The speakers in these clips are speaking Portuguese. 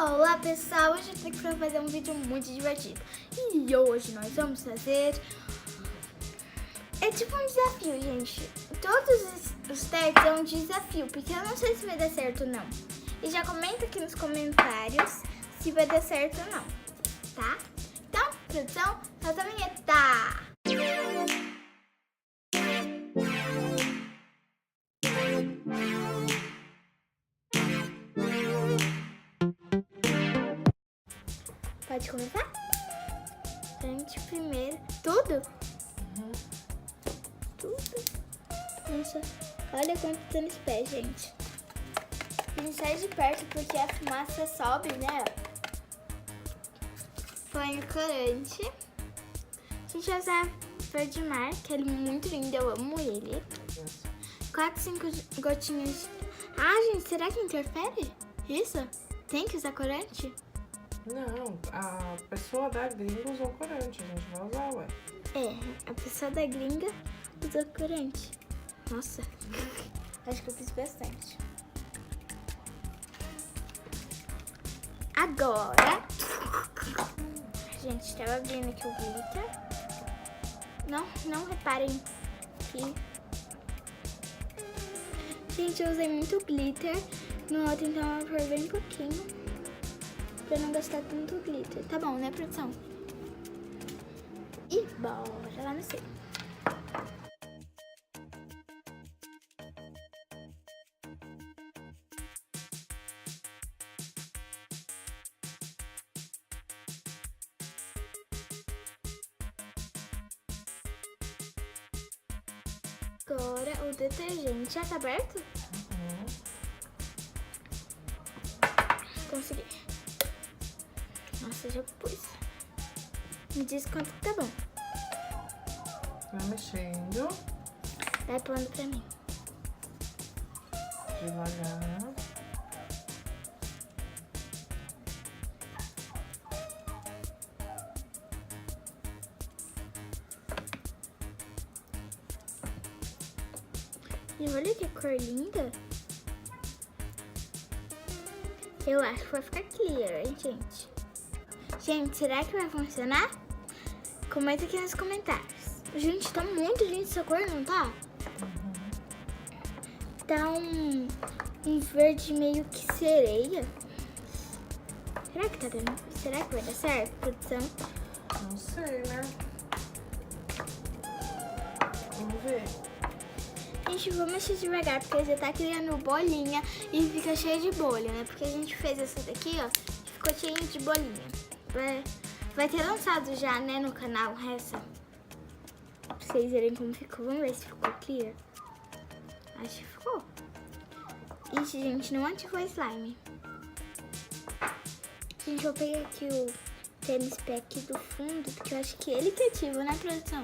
Olá pessoal, hoje eu tô aqui pra fazer um vídeo muito divertido. E hoje nós vamos fazer... É tipo um desafio, gente. Todos os testes é um desafio, porque eu não sei se vai dar certo ou não. E já comenta aqui nos comentários se vai dar certo ou não, tá? Então, produção, solta a vinheta! Pode começar? Gente, primeiro... Tudo? Tudo? Nossa, olha quanto tênis pés, gente. Vem sai de perto porque a fumaça sobe, né? Põe o corante. A gente vai usar verde mar, que ele é muito lindo, eu amo ele. 4, 5 gotinhas. Ah, gente, será que interfere? Isso? Tem que usar corante? Não, a pessoa da gringa usou corante, a gente vai usar, ué. É, a pessoa da gringa usou corante. Nossa, acho que eu fiz bastante. Agora, gente, tava abrindo aqui o glitter. Não reparem que... Gente, eu usei muito glitter no outro, então eu vou pôr bem pouquinho. Pra não gastar tanto glitter. Tá bom, né, produção? E bora lá no C. Agora o detergente. Já tá aberto? Consegui. Nossa, já pus. Me diz quanto que tá bom. Vai mexendo. Vai pondo pra mim. Devagar. E olha que cor linda. Eu acho que vai ficar clear, hein, gente? Gente, será que vai funcionar? Comenta aqui nos comentários. Gente, tá muito linda essa cor, não tá? Tá um verde meio que sereia. Será que tá dando? Será que vai dar certo, produção? Não sei, né? Vamos ver. Gente, vou mexer devagar, porque já tá criando bolinha e fica cheio de bolha, né? Porque a gente fez essa daqui, ó, e ficou cheio de bolinha. Vai ter lançado já, né, no canal essa. Pra vocês verem como ficou. Vamos ver se ficou clear. Acho que ficou. Ixi, gente, não ativou slime. Gente, eu peguei aqui o tênis pé aqui do fundo, porque eu acho que ele que ativa, né, produção?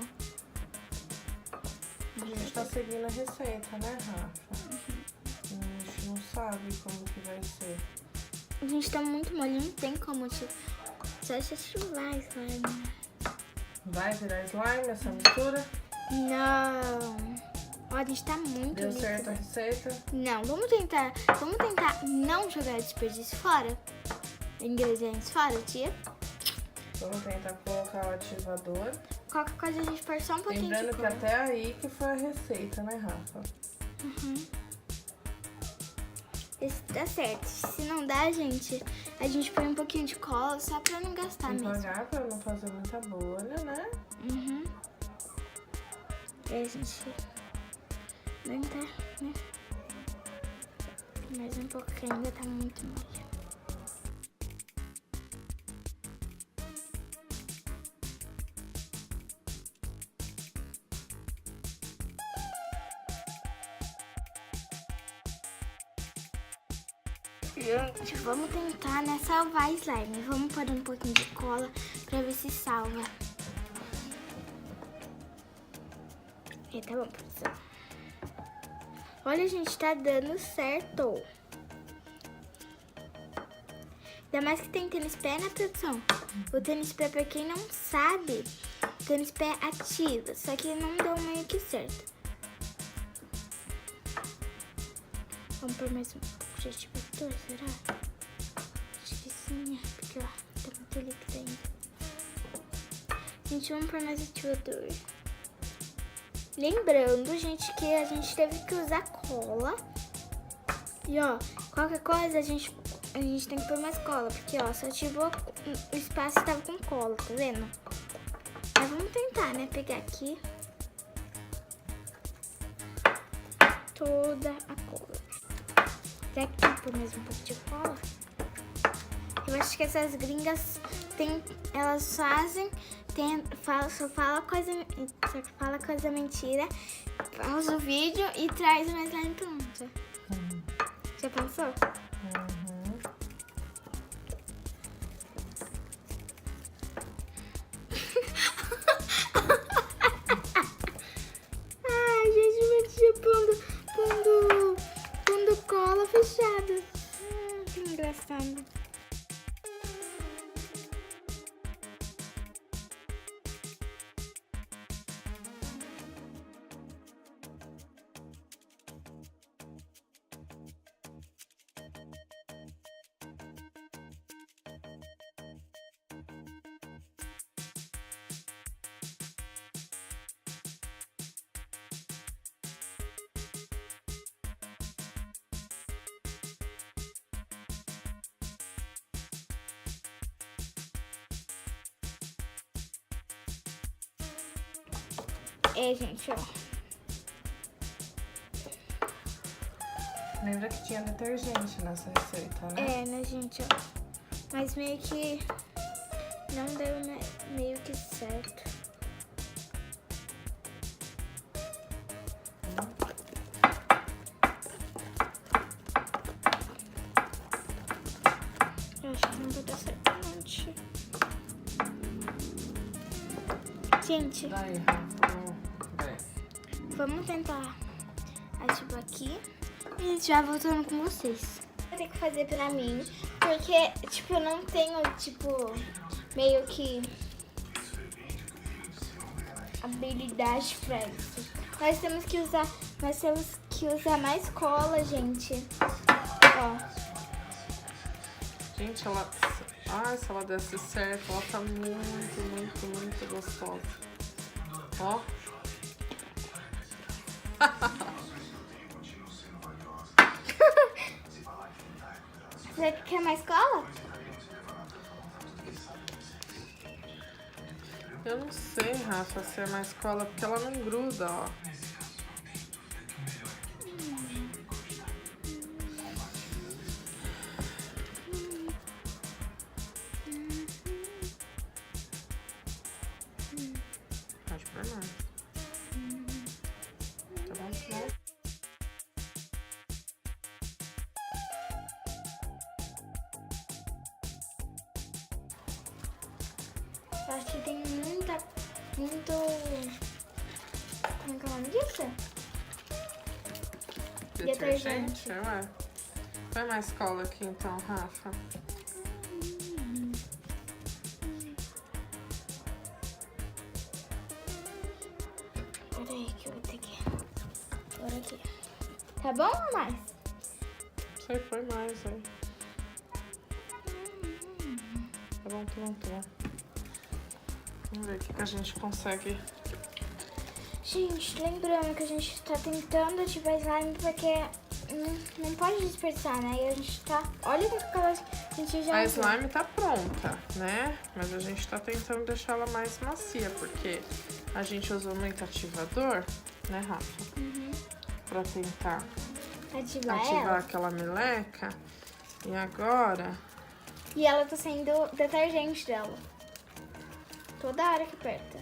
A gente tá seguindo a receita, né, Rafa? A gente não sabe como que vai ser. A gente tá muito molinho, não tem como só se ativar slime. Vai virar slime essa mistura? Não. Ó, a gente tá muito Deu líquido. certo a receita? Não, vamos tentar não jogar desperdício fora. Ingredientes fora, tia. Vamos tentar colocar o ativador. Qualquer coisa a gente põe só um pouquinho Lembrando de que cor. até aí que foi a receita, né, Rafa? Esse dá certo. Se não dá, gente, a gente põe um pouquinho de cola só pra não gastar mesmo. Devagar pra não fazer muita bolha, né? E a gente tentar, né? Mais um pouco que ainda tá muito mole. Gente, vamos tentar, né, salvar slime. Vamos pôr um pouquinho de cola pra ver se salva. E tá bom, produção. Olha, gente, tá dando certo. Ainda mais que tem tênis pé, né, produção? O tênis pé, pra quem não sabe, o tênis pé ativa. Só que não deu meio que certo. Vamos pôr mais um pouco de ativador, será? Acho que sim. 21 por mais ativador. Lembrando, gente, que a gente teve que usar cola. E, ó, qualquer coisa a gente tem que pôr mais cola. Porque, ó, só ativou o espaço que tava com cola, tá vendo? Mas vamos tentar, né? Pegar aqui toda a cola. Será que tem que pôr mais um pouco de cola? Eu acho que essas gringas elas fazem, só fala coisa mentira, pausa o vídeo e traz uma slime pronta. Já pensou? Uhum. Ai, gente, minha tia pondo cola fechada. Que engraçado. É, gente, ó. Lembra que tinha detergente nessa receita, né? É, né, gente, ó. Mas meio que não deu meio que certo. Eu acho que não vai dar certo, não, tia. Gente, Daí, Rafa, vamos tentar ativar aqui e já voltando com vocês. Vou ter que fazer pra mim, porque, tipo, eu não tenho, tipo, meio que habilidade pra isso. Nós temos que usar mais cola, gente. Ó. gente, ela... Ai, se ela desse certo, ela tá muito, muito, muito gostosa. Ó. Você quer mais cola? Eu não sei, Rafa, se é mais cola, porque ela não gruda, ó. Pode pôr mais. Tá bom, tá bom. Eu acho que tem muito... Como é que é o nome disso? Detergente. Ué. Põe mais cola aqui então, Rafa. Peraí que eu vou ter que... Agora aqui. Tá bom ou mais? Não sei, foi mais aí. Tá bom, tá bom, tá bom. Vamos ver o que a gente consegue. Gente, lembrando que a gente tá tentando ativar slime porque não pode desperdiçar, né? E a gente tá... Olha o que a gente já A usou. slime tá pronta, né? Mas a gente tá tentando deixar ela mais macia, porque a gente usou muito ativador, né, Rafa? Uhum. Pra tentar Ativar ativar ela. aquela meleca. E agora... E ela tá saindo detergente dela. Toda hora que aperta.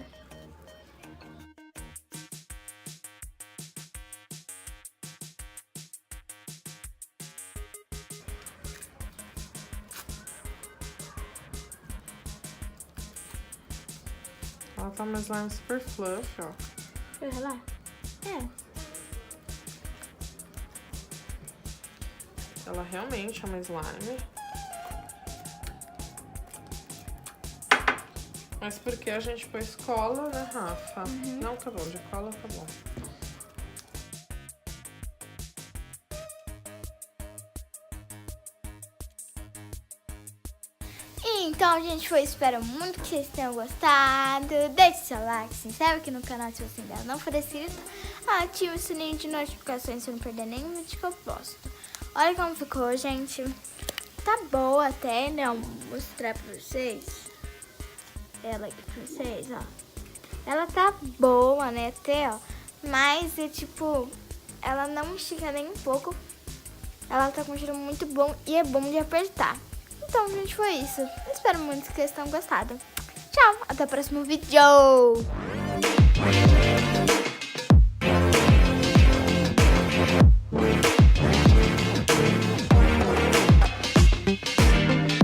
Ela tá uma slime super fluff, ó. Olha lá. É. Ela realmente é uma slime. Mas porque a gente pôs cola, né, Rafa? Uhum. Não, tá bom, de cola tá bom. Então, gente, foi. Espero muito que vocês tenham gostado. Deixe seu like, se inscreve aqui no canal se você ainda não for inscrito. Ative o sininho de notificações para não perder nenhum vídeo que eu posto. Olha como ficou, gente. Tá boa até, né? Eu vou mostrar pra vocês. Ela aqui pra vocês, ó. Ela tá boa, né? Até, ó. Mas é tipo, ela não estica nem um pouco. Ela tá com um cheiro muito bom e é bom de apertar. Então, gente, foi isso. Espero muito que vocês tenham gostado. Tchau, até o próximo vídeo!